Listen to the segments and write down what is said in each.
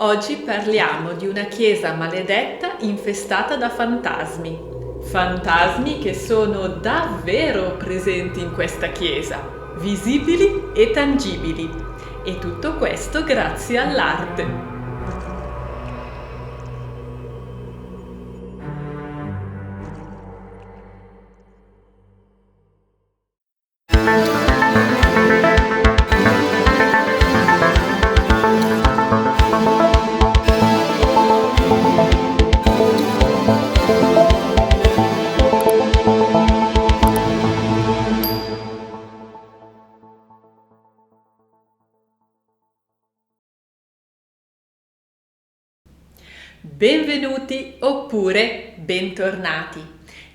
Oggi parliamo di una chiesa maledetta infestata da fantasmi. Fantasmi che sono davvero presenti in questa chiesa, visibili e tangibili. E tutto questo grazie all'arte. Benvenuti oppure bentornati.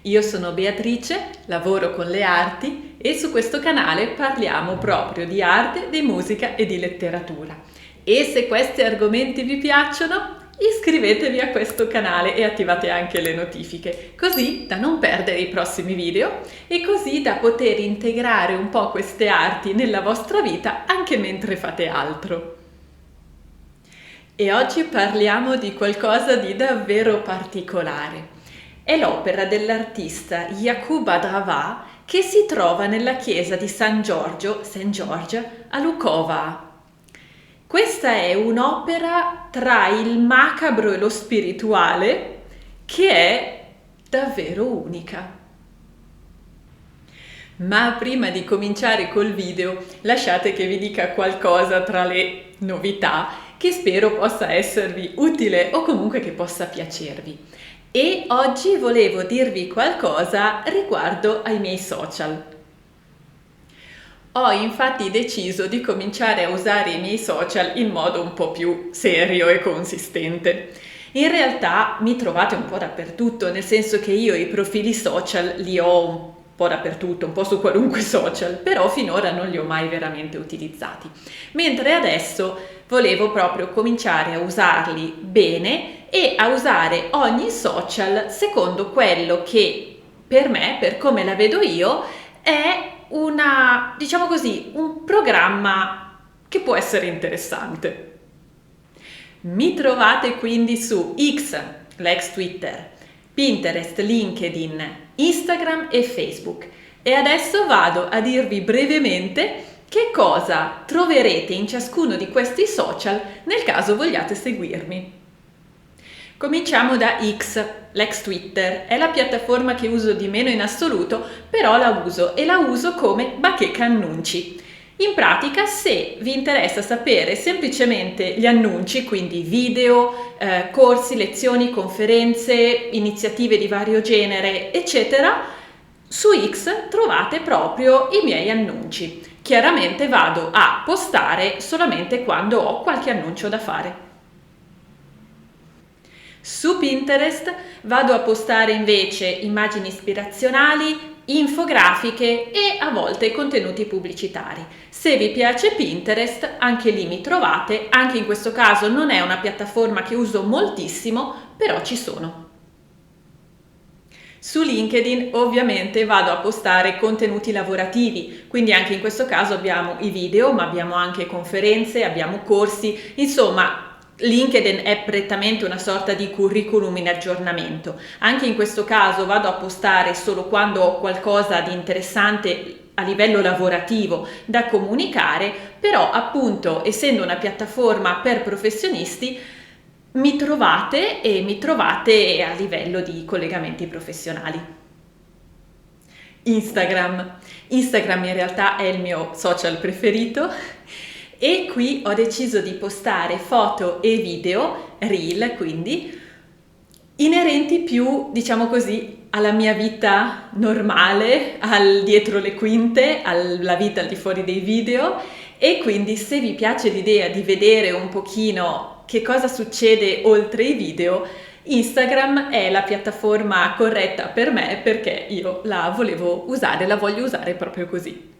Io sono Beatrice, lavoro con le arti e su questo canale parliamo proprio di arte, di musica e di letteratura. E se questi argomenti vi piacciono, iscrivetevi a questo canale e attivate anche le notifiche, così da non perdere i prossimi video e così da poter integrare un po' queste arti nella vostra vita anche mentre fate altro. E oggi parliamo di qualcosa di davvero particolare. È l'opera dell'artista Jakub Drava che si trova nella chiesa di St. George a Lukova. Questa è un'opera tra il macabro e lo spirituale che è davvero unica. Ma prima di cominciare col video, lasciate che vi dica qualcosa tra le novità che spero possa esservi utile o comunque che possa piacervi. E oggi volevo dirvi qualcosa riguardo ai miei social. Ho infatti deciso di cominciare a usare i miei social in modo un po' più serio e consistente. In realtà mi trovate un po' dappertutto, nel senso che io i profili social li ho un po' dappertutto, un po' su qualunque social, però finora non li ho mai veramente utilizzati. Mentre adesso volevo proprio cominciare a usarli bene e a usare ogni social secondo quello che per me, per come la vedo io, è diciamo così, un programma che può essere interessante. Mi trovate quindi su X, l'ex Twitter, Pinterest, LinkedIn, Instagram e Facebook. E adesso vado a dirvi brevemente che cosa troverete in ciascuno di questi social nel caso vogliate seguirmi. Cominciamo da X, l'ex Twitter. È la piattaforma che uso di meno in assoluto, però la uso e la uso come bacheca annunci. In pratica, se vi interessa sapere semplicemente gli annunci, quindi video, corsi, lezioni, conferenze, iniziative di vario genere, eccetera, su X trovate proprio i miei annunci. Chiaramente vado a postare solamente quando ho qualche annuncio da fare. Su Pinterest vado a postare invece immagini ispirazionali, infografiche e a volte contenuti pubblicitari. Se vi piace Pinterest, anche lì mi trovate. Anche in questo caso non è una piattaforma che uso moltissimo, però ci sono. Su LinkedIn ovviamente vado a postare contenuti lavorativi, quindi anche in questo caso abbiamo i video, ma abbiamo anche conferenze, abbiamo corsi, insomma LinkedIn è prettamente una sorta di curriculum in aggiornamento. Anche in questo caso vado a postare solo quando ho qualcosa di interessante a livello lavorativo da comunicare, però appunto essendo una piattaforma per professionisti mi trovate a livello di collegamenti professionali. Instagram in realtà è il mio social preferito e qui ho deciso di postare foto e video, reel quindi, inerenti più, diciamo così, alla mia vita normale, al dietro le quinte, alla vita al di fuori dei video, e quindi se vi piace l'idea di vedere un pochino che cosa succede oltre i video, Instagram è la piattaforma corretta per me perché io la voglio usare proprio così.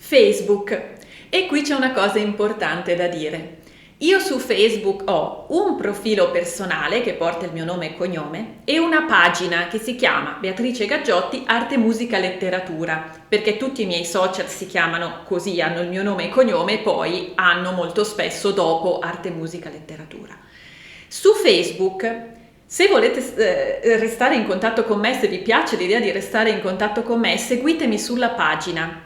Facebook. E qui c'è una cosa importante da dire. Io su Facebook ho un profilo personale che porta il mio nome e cognome e una pagina che si chiama Beatrice Gaggiotti Arte, Musica, Letteratura, perché tutti i miei social si chiamano così, hanno il mio nome e cognome e poi hanno molto spesso dopo Arte, Musica, Letteratura. Su Facebook, se volete restare in contatto con me, se vi piace l'idea di restare in contatto con me, seguitemi sulla pagina.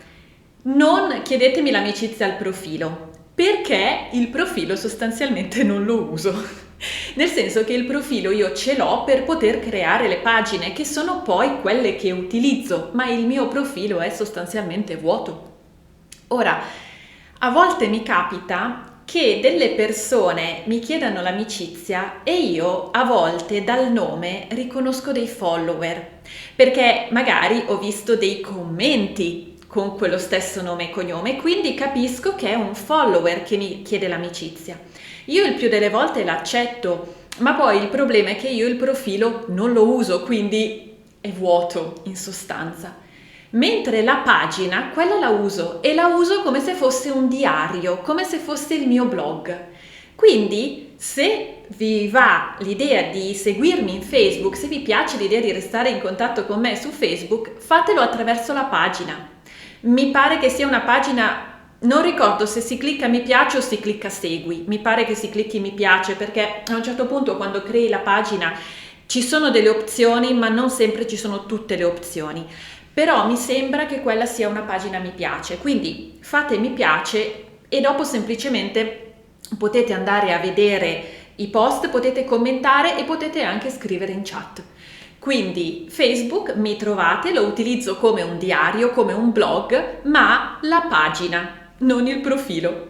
Non chiedetemi l'amicizia al profilo, perché il profilo sostanzialmente non lo uso. Nel senso che il profilo io ce l'ho per poter creare le pagine, che sono poi quelle che utilizzo, ma il mio profilo è sostanzialmente vuoto. Ora, a volte mi capita che delle persone mi chiedano l'amicizia e io a volte dal nome riconosco dei follower, perché magari ho visto dei commenti con quello stesso nome e cognome, quindi capisco che è un follower che mi chiede l'amicizia. Io il più delle volte l'accetto, ma poi il problema è che io il profilo non lo uso, quindi è vuoto in sostanza. Mentre la pagina, quella la uso e la uso come se fosse un diario, come se fosse il mio blog. Quindi se vi va l'idea di seguirmi in Facebook, se vi piace l'idea di restare in contatto con me su Facebook, fatelo attraverso la pagina. Mi pare che sia una pagina, non ricordo se si clicca mi piace o si clicca segui, mi pare che si clicchi mi piace perché a un certo punto quando crei la pagina ci sono delle opzioni ma non sempre ci sono tutte le opzioni, però mi sembra che quella sia una pagina mi piace, quindi fate mi piace e dopo semplicemente potete andare a vedere i post, potete commentare e potete anche scrivere in chat. Quindi Facebook mi trovate, lo utilizzo come un diario, come un blog, ma la pagina, non il profilo.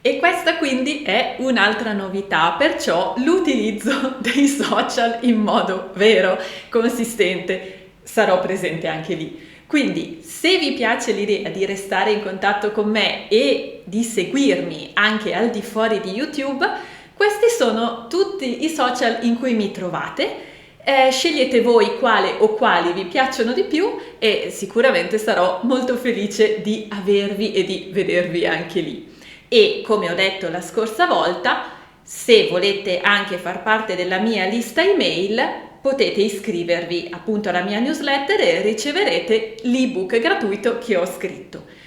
E questa quindi è un'altra novità, perciò l'utilizzo dei social in modo vero, consistente, sarò presente anche lì. Quindi se vi piace l'idea di restare in contatto con me e di seguirmi anche al di fuori di YouTube, questi sono tutti i social in cui mi trovate, scegliete voi quale o quali vi piacciono di più e sicuramente sarò molto felice di avervi e di vedervi anche lì. E come ho detto la scorsa volta, se volete anche far parte della mia lista email, potete iscrivervi appunto alla mia newsletter e riceverete l'ebook gratuito che ho scritto.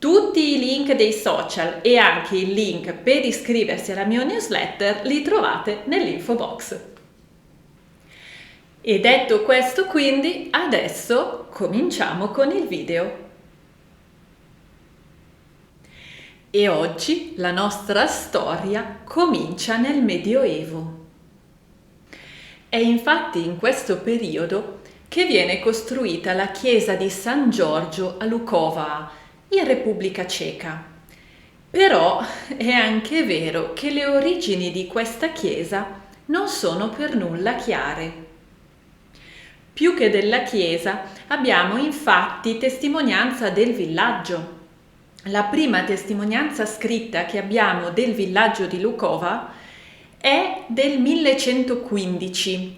Tutti i link dei social e anche il link per iscriversi alla mia newsletter li trovate nell'info box. E detto questo, quindi, adesso cominciamo con il video. E oggi la nostra storia comincia nel Medioevo. È infatti in questo periodo che viene costruita la chiesa di San Giorgio a Lukowa, in Repubblica Ceca. Però è anche vero che le origini di questa chiesa non sono per nulla chiare. Più che della chiesa abbiamo infatti testimonianza del villaggio. La prima testimonianza scritta che abbiamo del villaggio di Lukowa è del 1115,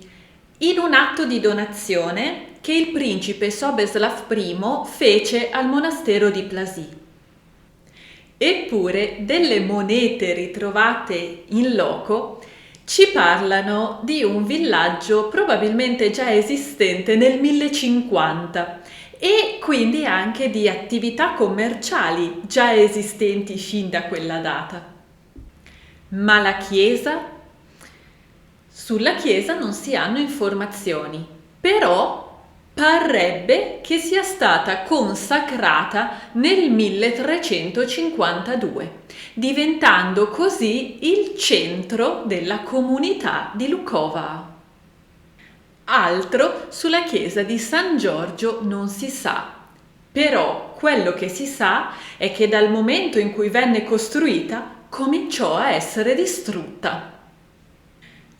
in un atto di donazione che il principe Sobeslav I fece al monastero di Plasy. Eppure delle monete ritrovate in loco ci parlano di un villaggio probabilmente già esistente nel 1050 e quindi anche di attività commerciali già esistenti fin da quella data. Ma la chiesa? Sulla chiesa non si hanno informazioni, però parrebbe che sia stata consacrata nel 1352, diventando così il centro della comunità di Lukowa. Altro sulla chiesa di San Giorgio non si sa, però quello che si sa è che dal momento in cui venne costruita cominciò a essere distrutta.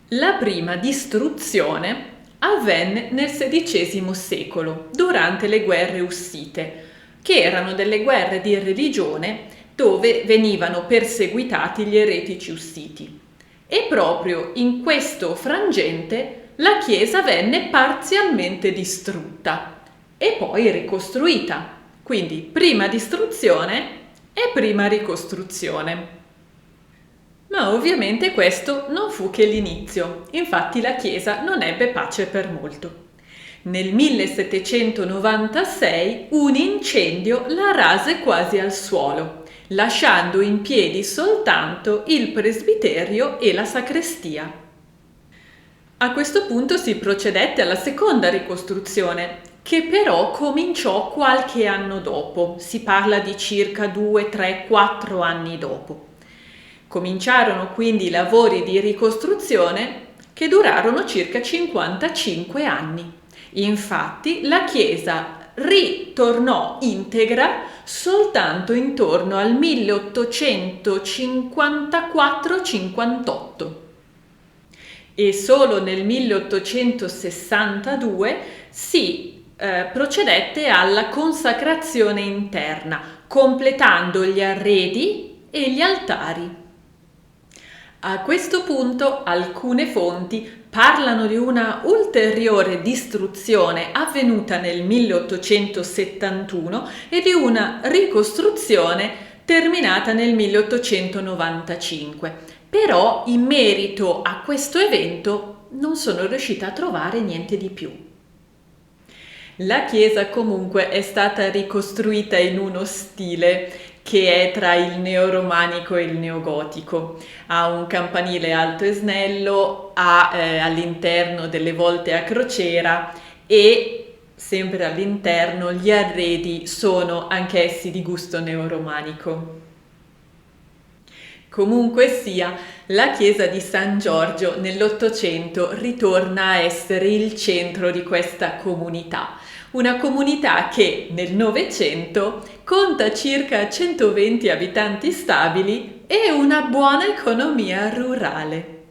La prima distruzione avvenne nel XVI secolo, durante le guerre ussite, che erano delle guerre di religione dove venivano perseguitati gli eretici ussiti. E proprio in questo frangente la chiesa venne parzialmente distrutta e poi ricostruita. Quindi prima distruzione, e prima ricostruzione. Ma ovviamente questo non fu che l'inizio, infatti la chiesa non ebbe pace per molto. Nel 1796 un incendio la rase quasi al suolo, lasciando in piedi soltanto il presbiterio e la sacrestia. A questo punto si procedette alla seconda ricostruzione, che però cominciò qualche anno dopo, si parla di circa 2, 3, 4 anni dopo. Cominciarono quindi i lavori di ricostruzione che durarono circa 55 anni. Infatti la chiesa ritornò integra soltanto intorno al 1854-58 e solo nel 1862 si procedette alla consacrazione interna, completando gli arredi e gli altari. A questo punto alcune fonti parlano di una ulteriore distruzione avvenuta nel 1871 e di una ricostruzione terminata nel 1895. Però in merito a questo evento non sono riuscita a trovare niente di più. La chiesa comunque è stata ricostruita in uno stile che è tra il neoromanico e il neogotico. Ha un campanile alto e snello, ha all'interno delle volte a crociera e sempre all'interno gli arredi sono anch'essi di gusto neoromanico. Comunque sia, la chiesa di San Giorgio nell'Ottocento ritorna a essere il centro di questa comunità. Una comunità che nel Novecento conta circa 120 abitanti stabili e una buona economia rurale.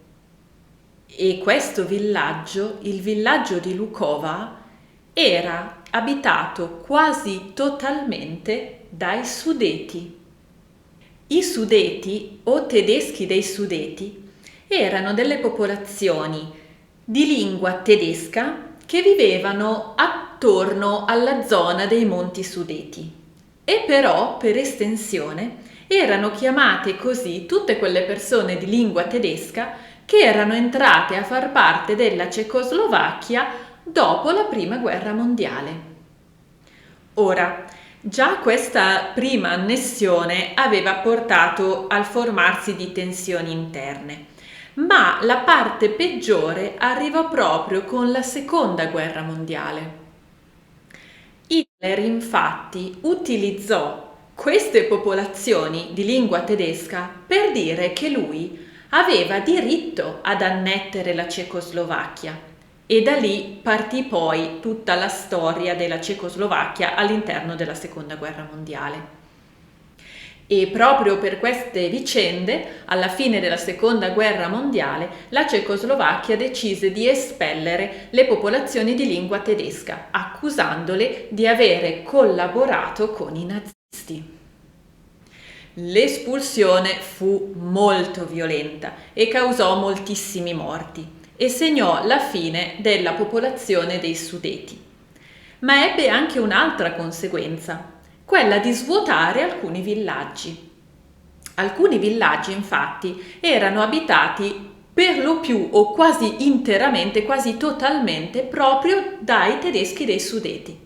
E questo villaggio, il villaggio di Lukova, era abitato quasi totalmente dai Sudeti. I Sudeti, o tedeschi dei Sudeti, erano delle popolazioni di lingua tedesca che vivevano attorno alla zona dei Monti Sudeti e però per estensione erano chiamate così tutte quelle persone di lingua tedesca che erano entrate a far parte della Cecoslovacchia dopo la Prima Guerra Mondiale. Ora, già questa prima annessione aveva portato al formarsi di tensioni interne. Ma la parte peggiore arrivò proprio con la Seconda Guerra Mondiale. Hitler infatti utilizzò queste popolazioni di lingua tedesca per dire che lui aveva diritto ad annettere la Cecoslovacchia e da lì partì poi tutta la storia della Cecoslovacchia all'interno della Seconda Guerra Mondiale. E proprio per queste vicende, alla fine della Seconda Guerra Mondiale, la Cecoslovacchia decise di espellere le popolazioni di lingua tedesca, accusandole di avere collaborato con i nazisti. L'espulsione fu molto violenta e causò moltissimi morti e segnò la fine della popolazione dei Sudeti. Ma ebbe anche un'altra conseguenza, quella di svuotare alcuni villaggi. Alcuni villaggi, infatti, erano abitati per lo più o quasi interamente, quasi totalmente, proprio dai tedeschi dei Sudeti.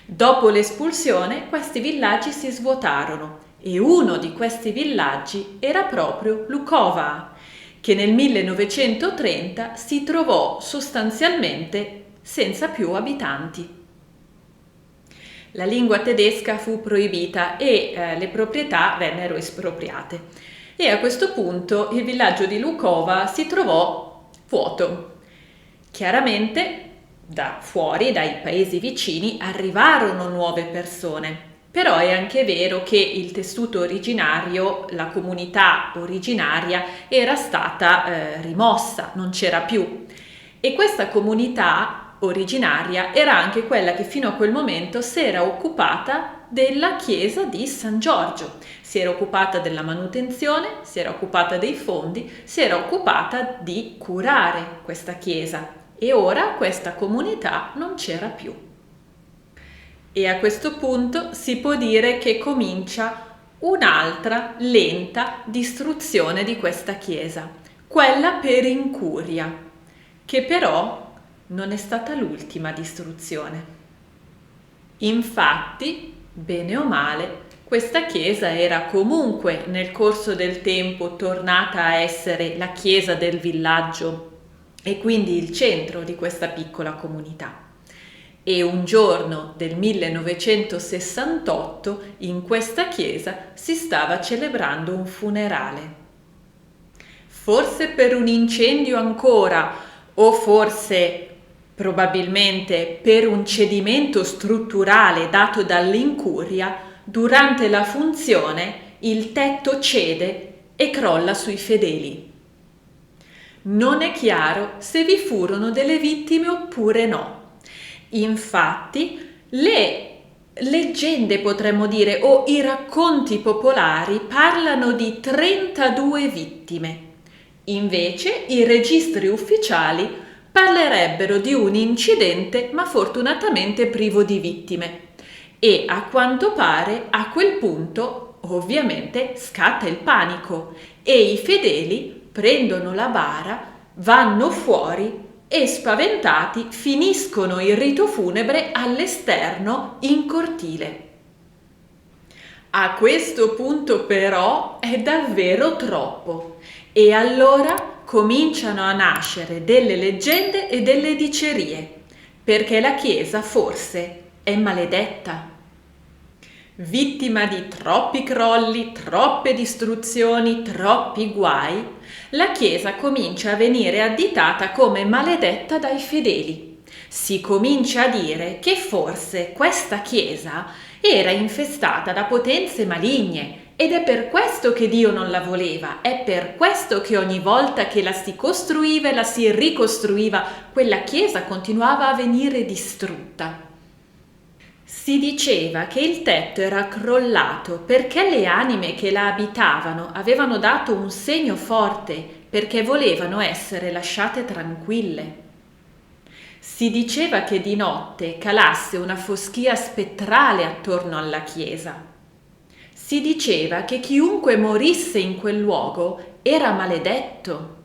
Dopo l'espulsione, questi villaggi si svuotarono e uno di questi villaggi era proprio Lukova, che nel 1930 si trovò sostanzialmente senza più abitanti. La lingua tedesca fu proibita e le proprietà vennero espropriate e a questo punto il villaggio di Lukova si trovò vuoto. Chiaramente da fuori, dai paesi vicini, arrivarono nuove persone, però è anche vero che il tessuto originario, la comunità originaria era stata rimossa, non c'era più e questa comunità originaria era anche quella che fino a quel momento si era occupata della chiesa di San Giorgio, si era occupata della manutenzione, si era occupata dei fondi, si era occupata di curare questa chiesa e ora questa comunità non c'era più. E a questo punto si può dire che comincia un'altra lenta distruzione di questa chiesa, quella per incuria, che però non è stata l'ultima distruzione. Infatti, bene o male, questa chiesa era comunque nel corso del tempo tornata a essere la chiesa del villaggio e quindi il centro di questa piccola comunità. E un giorno del 1968 in questa chiesa si stava celebrando un funerale. Forse per un incendio ancora, o forse probabilmente per un cedimento strutturale dato dall'incuria, durante la funzione il tetto cede e crolla sui fedeli. Non è chiaro se vi furono delle vittime oppure no. Infatti, le leggende, potremmo dire, o i racconti popolari parlano di 32 vittime. Invece, i registri ufficiali parlerebbero di un incidente, ma fortunatamente privo di vittime. E a quanto pare, a quel punto, ovviamente, scatta il panico e i fedeli prendono la bara, vanno fuori e spaventati finiscono il rito funebre all'esterno in cortile. A questo punto però è davvero troppo e allora cominciano a nascere delle leggende e delle dicerie, perché la chiesa forse è maledetta. Vittima di troppi crolli, troppe distruzioni, troppi guai, la chiesa comincia a venire additata come maledetta dai fedeli. Si comincia a dire che forse questa chiesa era infestata da potenze maligne ed è per questo che Dio non la voleva, è per questo che ogni volta che la si costruiva e la si ricostruiva, quella chiesa continuava a venire distrutta. Si diceva che il tetto era crollato perché le anime che la abitavano avevano dato un segno forte perché volevano essere lasciate tranquille. Si diceva che di notte calasse una foschia spettrale attorno alla chiesa. Si diceva che chiunque morisse in quel luogo era maledetto.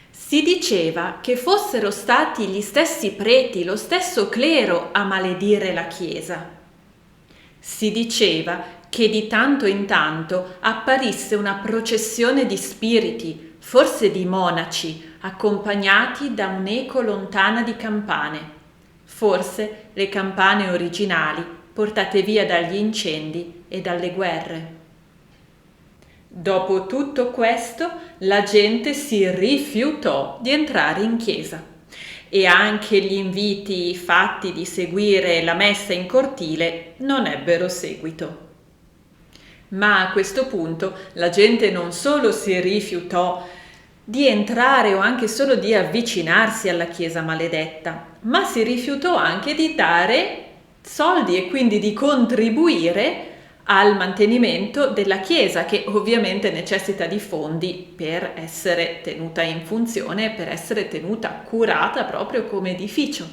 Si diceva che fossero stati gli stessi preti, lo stesso clero a maledire la chiesa. Si diceva che di tanto in tanto apparisse una processione di spiriti, forse di monaci, accompagnati da un'eco lontana di campane, forse le campane originali portate via dagli incendi e dalle guerre. Dopo tutto questo, la gente si rifiutò di entrare in chiesa e anche gli inviti fatti di seguire la messa in cortile non ebbero seguito. Ma a questo punto la gente non solo si rifiutò di entrare o anche solo di avvicinarsi alla chiesa maledetta, ma si rifiutò anche di dare soldi e quindi di contribuire al mantenimento della chiesa, che ovviamente necessita di fondi per essere tenuta in funzione, per essere tenuta curata proprio come edificio.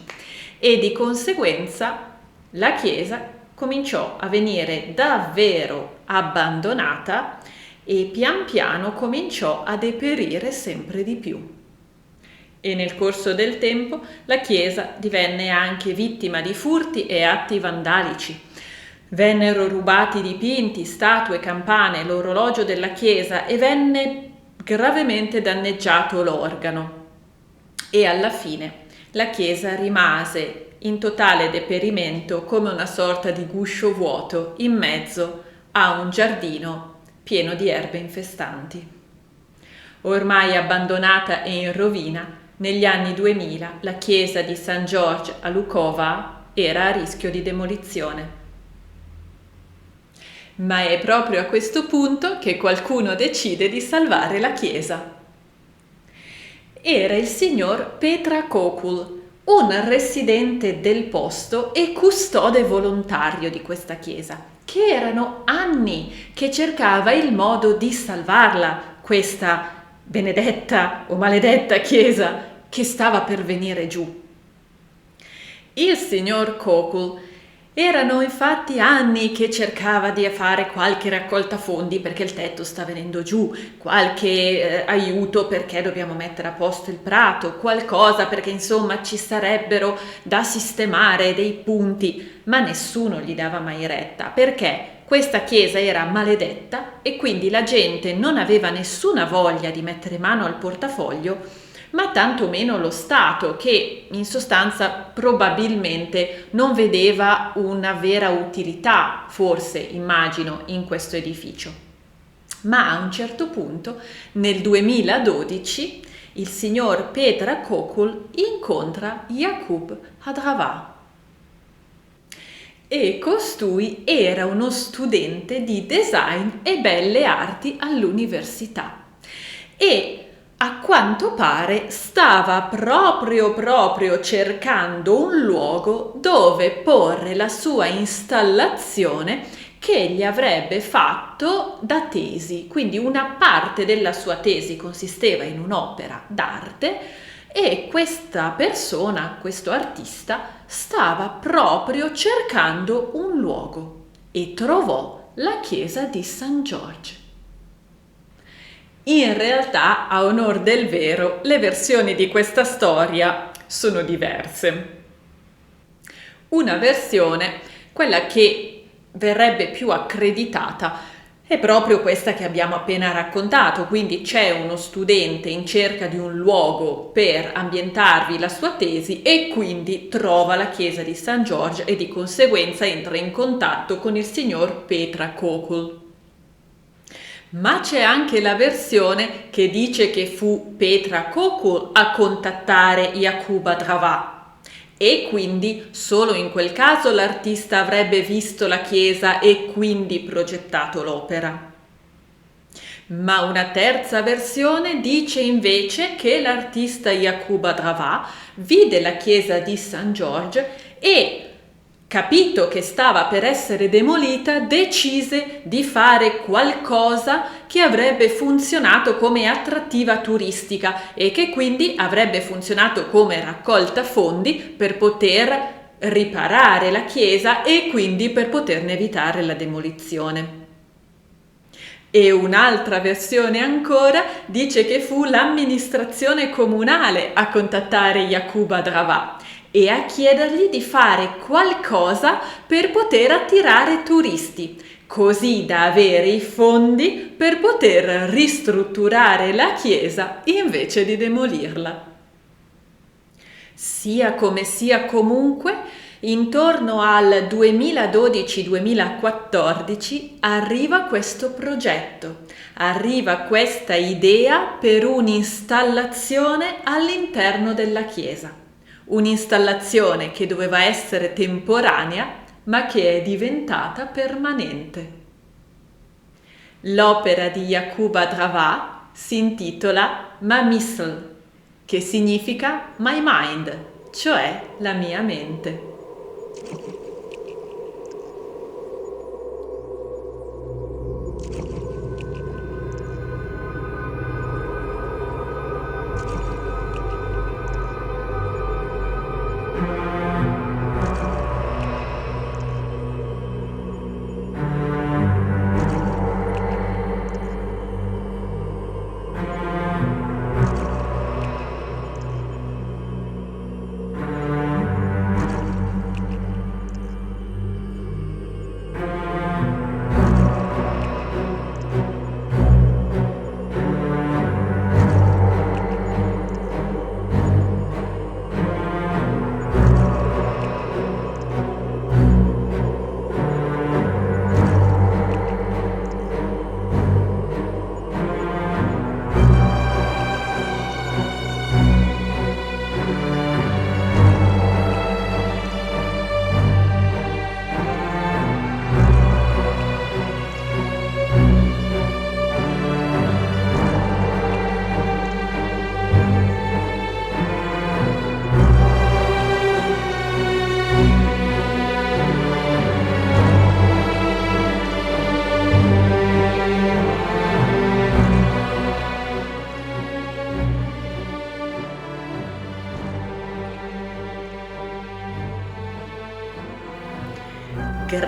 E di conseguenza la chiesa cominciò a venire davvero abbandonata e pian piano cominciò a deperire sempre di più. E nel corso del tempo la chiesa divenne anche vittima di furti e atti vandalici. Vennero rubati dipinti, statue, campane, l'orologio della chiesa e venne gravemente danneggiato l'organo. E alla fine la chiesa rimase in totale deperimento come una sorta di guscio vuoto in mezzo a un giardino pieno di erbe infestanti. Ormai abbandonata e in rovina, negli anni 2000 la chiesa di St. George a Lukova era a rischio di demolizione. Ma è proprio a questo punto che qualcuno decide di salvare la chiesa. Era il signor Petra Kokul, un residente del posto e custode volontario di questa chiesa, che erano anni che cercava il modo di salvarla, questa benedetta o maledetta chiesa che stava per venire giù. Il signor Kokul Erano infatti anni che cercava di fare qualche raccolta fondi perché il tetto sta venendo giù, qualche aiuto perché dobbiamo mettere a posto il prato, qualcosa perché insomma ci sarebbero da sistemare dei punti, ma nessuno gli dava mai retta perché questa chiesa era maledetta e quindi la gente non aveva nessuna voglia di mettere mano al portafoglio, ma tantomeno lo Stato, che in sostanza probabilmente non vedeva una vera utilità, forse immagino, in questo edificio. Ma a un certo punto, nel 2012, il signor Petra Kokul incontra Jakub Hadrava. E costui era uno studente di design e belle arti all'università e a quanto pare stava proprio cercando un luogo dove porre la sua installazione che gli avrebbe fatto da tesi, quindi una parte della sua tesi consisteva in un'opera d'arte e questa persona, questo artista, stava proprio cercando un luogo e trovò la chiesa di San Giorgio. In realtà, a onor del vero, le versioni di questa storia sono diverse. Una versione, quella che verrebbe più accreditata, è proprio questa che abbiamo appena raccontato, quindi c'è uno studente in cerca di un luogo per ambientarvi la sua tesi e quindi trova la chiesa di San Giorgio e di conseguenza entra in contatto con il signor Petra Kokul. Ma c'è anche la versione che dice che fu Petra Kokul a contattare Jakub Hadrava e quindi solo in quel caso l'artista avrebbe visto la chiesa e quindi progettato l'opera. Ma una terza versione dice invece che l'artista Jakub Hadrava vide la chiesa di San Giorgio e, capito che stava per essere demolita, decise di fare qualcosa che avrebbe funzionato come attrattiva turistica e che quindi avrebbe funzionato come raccolta fondi per poter riparare la chiesa e quindi per poterne evitare la demolizione. E un'altra versione ancora dice che fu l'amministrazione comunale a contattare Jakub Hadrava e a chiedergli di fare qualcosa per poter attirare turisti, così da avere i fondi per poter ristrutturare la chiesa invece di demolirla. Sia come sia comunque, intorno al 2012-2014 arriva questo progetto, arriva questa idea per un'installazione all'interno della chiesa. Un'installazione che doveva essere temporanea, ma che è diventata permanente. L'opera di Jakub Hadrava si intitola Mamisl, che significa my mind, cioè la mia mente.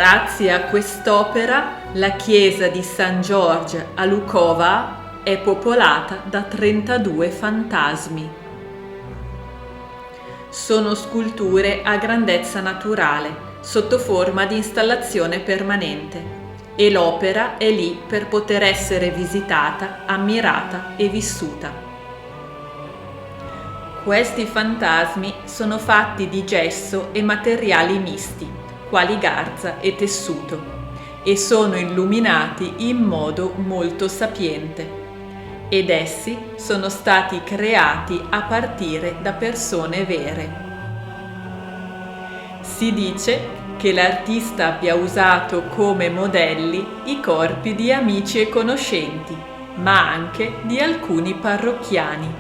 Grazie a quest'opera, la chiesa di San George a Lukova è popolata da 32 fantasmi. Sono sculture a grandezza naturale, sotto forma di installazione permanente, e l'opera è lì per poter essere visitata, ammirata e vissuta. Questi fantasmi sono fatti di gesso e materiali misti, quali garza e tessuto, e sono illuminati in modo molto sapiente, ed essi sono stati creati a partire da persone vere. Si dice che l'artista abbia usato come modelli i corpi di amici e conoscenti, ma anche di alcuni parrocchiani.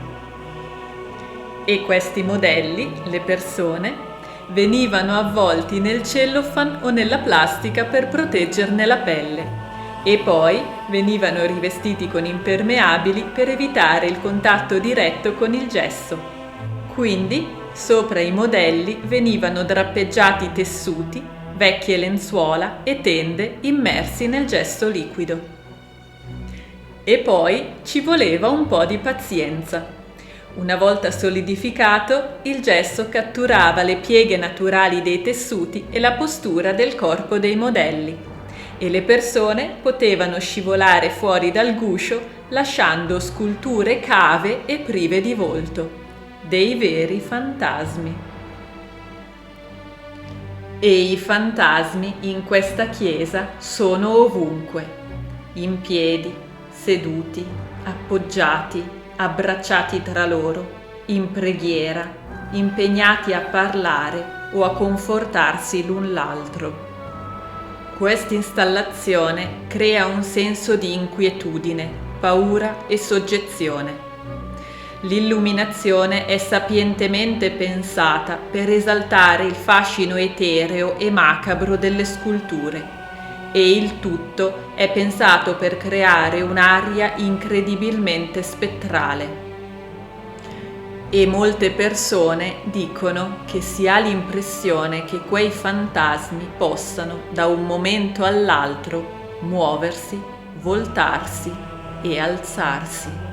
E questi modelli, le persone, venivano avvolti nel cellophane o nella plastica per proteggerne la pelle e poi venivano rivestiti con impermeabili per evitare il contatto diretto con il gesso. Quindi sopra i modelli venivano drappeggiati tessuti, vecchie lenzuola e tende immersi nel gesso liquido. E poi ci voleva un po' di pazienza. Una volta solidificato, il gesso catturava le pieghe naturali dei tessuti e la postura del corpo dei modelli, e le persone potevano scivolare fuori dal guscio lasciando sculture cave e prive di volto, dei veri fantasmi. E i fantasmi in questa chiesa sono ovunque, in piedi, seduti, appoggiati, abbracciati tra loro, in preghiera, impegnati a parlare o a confortarsi l'un l'altro. Questa installazione crea un senso di inquietudine, paura e soggezione. L'illuminazione è sapientemente pensata per esaltare il fascino etereo e macabro delle sculture, e il tutto è pensato per creare un'aria incredibilmente spettrale. E molte persone dicono che si ha l'impressione che quei fantasmi possano da un momento all'altro muoversi, voltarsi e alzarsi.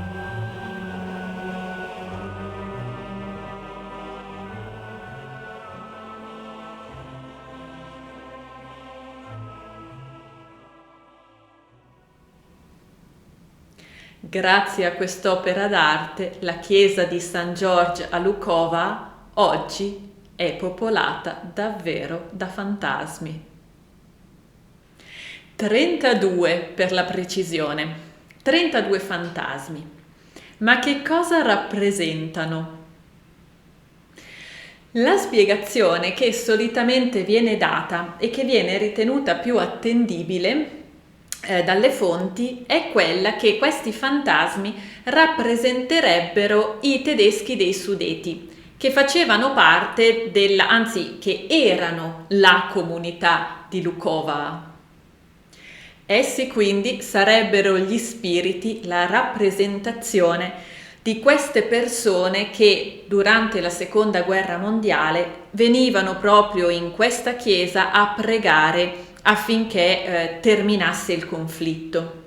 Grazie a quest'opera d'arte, la chiesa di San George a Lukova oggi è popolata davvero da fantasmi. 32 per la precisione, 32 fantasmi. Ma che cosa rappresentano? La spiegazione che solitamente viene data e che viene ritenuta più attendibile dalle fonti è quella che questi fantasmi rappresenterebbero i tedeschi dei Sudeti, che facevano parte che erano la comunità di Lukova. Essi quindi sarebbero gli spiriti, la rappresentazione di queste persone che durante la Seconda Guerra Mondiale venivano proprio in questa chiesa a pregare affinché terminasse il conflitto.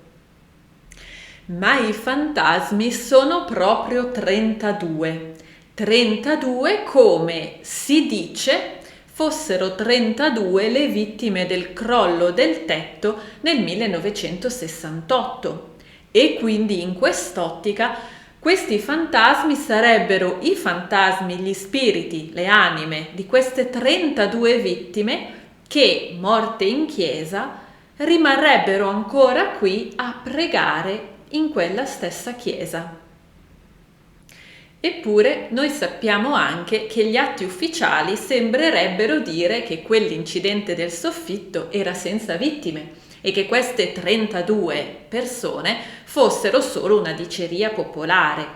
Ma i fantasmi sono proprio 32. 32 come si dice fossero 32 le vittime del crollo del tetto nel 1968. E quindi in quest'ottica questi fantasmi sarebbero i fantasmi, gli spiriti, le anime di queste 32 vittime che, morte in chiesa, rimarrebbero ancora qui a pregare in quella stessa chiesa. Eppure noi sappiamo anche che gli atti ufficiali sembrerebbero dire che quell'incidente del soffitto era senza vittime e che queste 32 persone fossero solo una diceria popolare.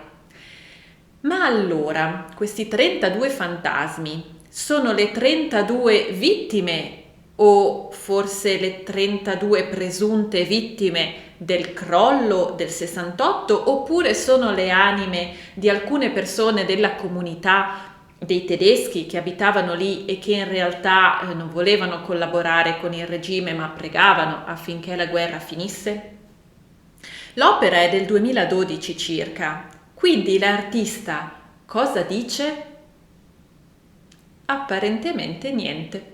Ma allora, questi 32 fantasmi sono le 32 vittime o forse le 32 presunte vittime del crollo del 68, oppure sono le anime di alcune persone della comunità dei tedeschi che abitavano lì e che in realtà non volevano collaborare con il regime ma pregavano affinché la guerra finisse? L'opera è del 2012 circa, quindi l'artista cosa dice? Apparentemente niente.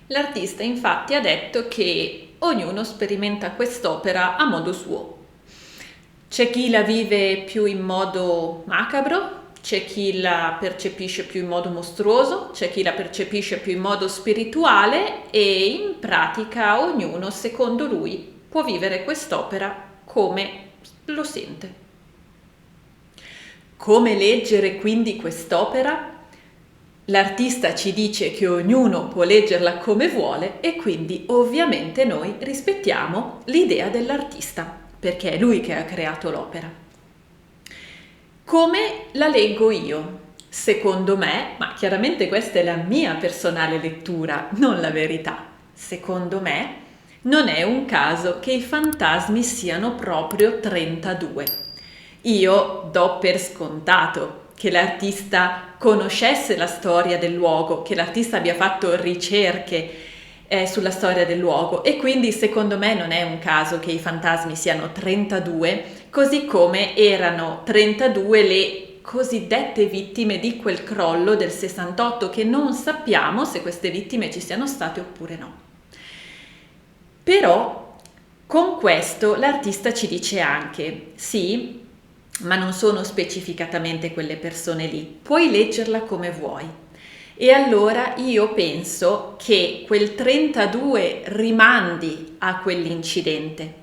L'artista infatti ha detto che ognuno sperimenta quest'opera a modo suo. C'è chi la vive più in modo macabro, c'è chi la percepisce più in modo mostruoso, c'è chi la percepisce più in modo spirituale e in pratica ognuno, secondo lui, può vivere quest'opera come lo sente. Come leggere quindi quest'opera? L'artista ci dice che ognuno può leggerla come vuole e quindi ovviamente noi rispettiamo l'idea dell'artista, perché è lui che ha creato l'opera. Come la leggo io? Secondo me, ma chiaramente questa è la mia personale lettura, non la verità, secondo me non è un caso che i fantasmi siano proprio 32. Io do per scontato che l'artista conoscesse la storia del luogo, che l'artista abbia fatto ricerche sulla storia del luogo e quindi secondo me non è un caso che i fantasmi siano 32, così come erano 32 le cosiddette vittime di quel crollo del 68, che non sappiamo se queste vittime ci siano state oppure no. Però con questo l'artista ci dice anche, sì, ma non sono specificatamente quelle persone lì, puoi leggerla come vuoi. E allora io penso che quel 32 rimandi a quell'incidente,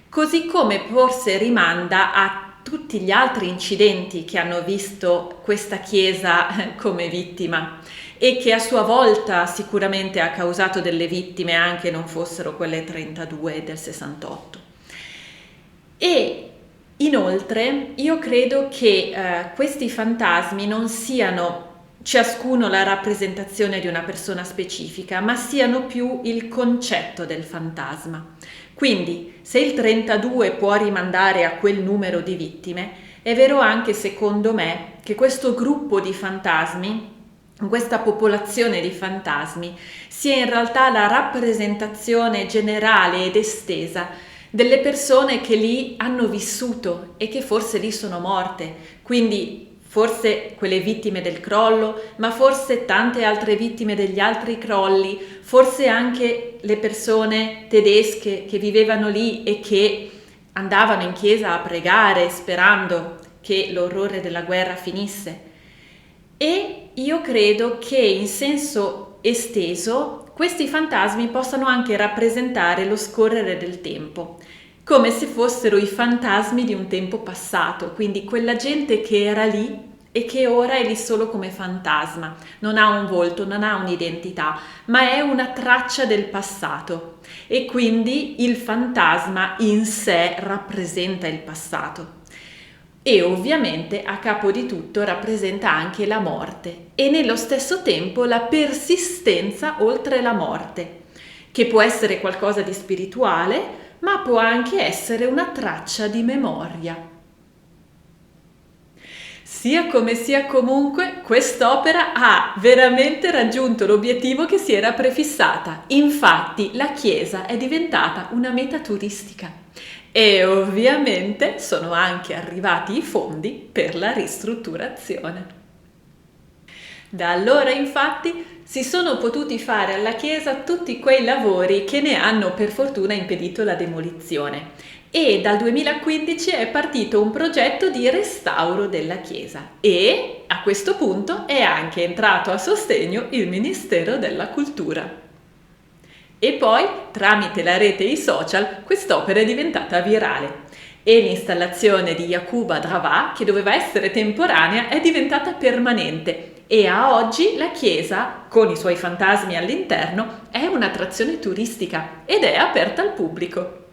così come forse rimanda a tutti gli altri incidenti che hanno visto questa chiesa come vittima e che a sua volta sicuramente ha causato delle vittime anche non fossero quelle 32 del 68. E inoltre io credo che questi fantasmi non siano ciascuno la rappresentazione di una persona specifica, ma siano più il concetto del fantasma. Quindi, se il 32 può rimandare a quel numero di vittime, è vero anche secondo me che questo gruppo di fantasmi, questa popolazione di fantasmi, sia in realtà la rappresentazione generale ed estesa delle persone che lì hanno vissuto e che forse lì sono morte, quindi forse quelle vittime del crollo, ma forse tante altre vittime degli altri crolli, forse anche le persone tedesche che vivevano lì e che andavano in chiesa a pregare sperando che l'orrore della guerra finisse. E io credo che in senso esteso questi fantasmi possano anche rappresentare lo scorrere del tempo, come se fossero i fantasmi di un tempo passato, quindi quella gente che era lì e che ora è lì solo come fantasma, non ha un volto, non ha un'identità, ma è una traccia del passato e quindi il fantasma in sé rappresenta il passato. E ovviamente a capo di tutto rappresenta anche la morte e nello stesso tempo la persistenza oltre la morte, che può essere qualcosa di spirituale, ma può anche essere una traccia di memoria. Sia come sia comunque, quest'opera ha veramente raggiunto l'obiettivo che si era prefissata. Infatti la chiesa è diventata una meta turistica. E ovviamente sono anche arrivati i fondi per la ristrutturazione. Da allora infatti si sono potuti fare alla chiesa tutti quei lavori che ne hanno per fortuna impedito la demolizione e dal 2015 è partito un progetto di restauro della chiesa e a questo punto è anche entrato a sostegno il Ministero della Cultura. E poi, tramite la rete e i social, quest'opera è diventata virale e l'installazione di Jakuba Drava, che doveva essere temporanea, è diventata permanente e a oggi la chiesa, con i suoi fantasmi all'interno, è un'attrazione turistica ed è aperta al pubblico.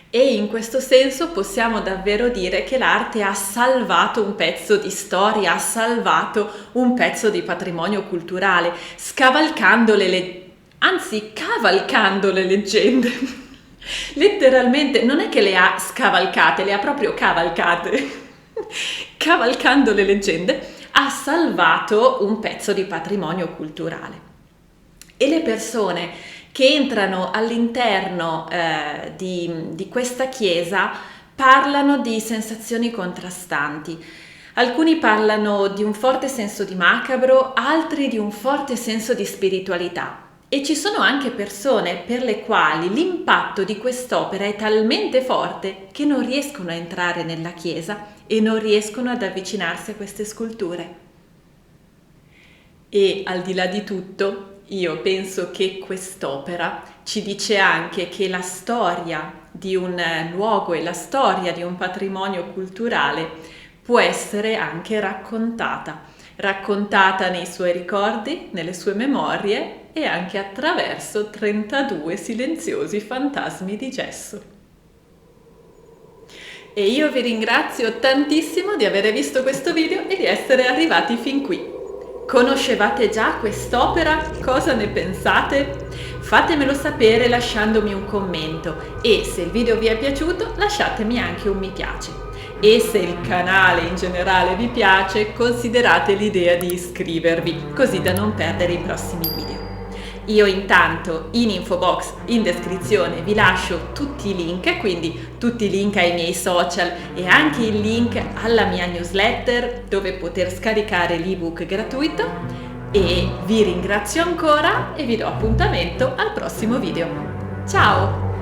E in questo senso possiamo davvero dire che l'arte ha salvato un pezzo di storia, ha salvato un pezzo di patrimonio culturale, cavalcando le leggende. Letteralmente, non è che le ha scavalcate, le ha proprio cavalcate. cavalcando le leggende, ha salvato un pezzo di patrimonio culturale. E le persone che entrano all'interno di questa chiesa parlano di sensazioni contrastanti. Alcuni parlano di un forte senso di macabro, altri di un forte senso di spiritualità. E ci sono anche persone per le quali l'impatto di quest'opera è talmente forte che non riescono a entrare nella chiesa e non riescono ad avvicinarsi a queste sculture. E al di là di tutto, io penso che quest'opera ci dice anche che la storia di un luogo e la storia di un patrimonio culturale può essere anche raccontata nei suoi ricordi, nelle sue memorie e anche attraverso 32 silenziosi fantasmi di gesso. E io vi ringrazio tantissimo di aver visto questo video e di essere arrivati fin qui. Conoscevate già quest'opera? Cosa ne pensate? Fatemelo sapere lasciandomi un commento e se il video vi è piaciuto lasciatemi anche un mi piace. E se il canale in generale vi piace, considerate l'idea di iscrivervi, così da non perdere i prossimi video. Io intanto in info box, in descrizione, vi lascio tutti i link, quindi tutti i link ai miei social e anche il link alla mia newsletter dove poter scaricare l'ebook gratuito. E vi ringrazio ancora e vi do appuntamento al prossimo video. Ciao!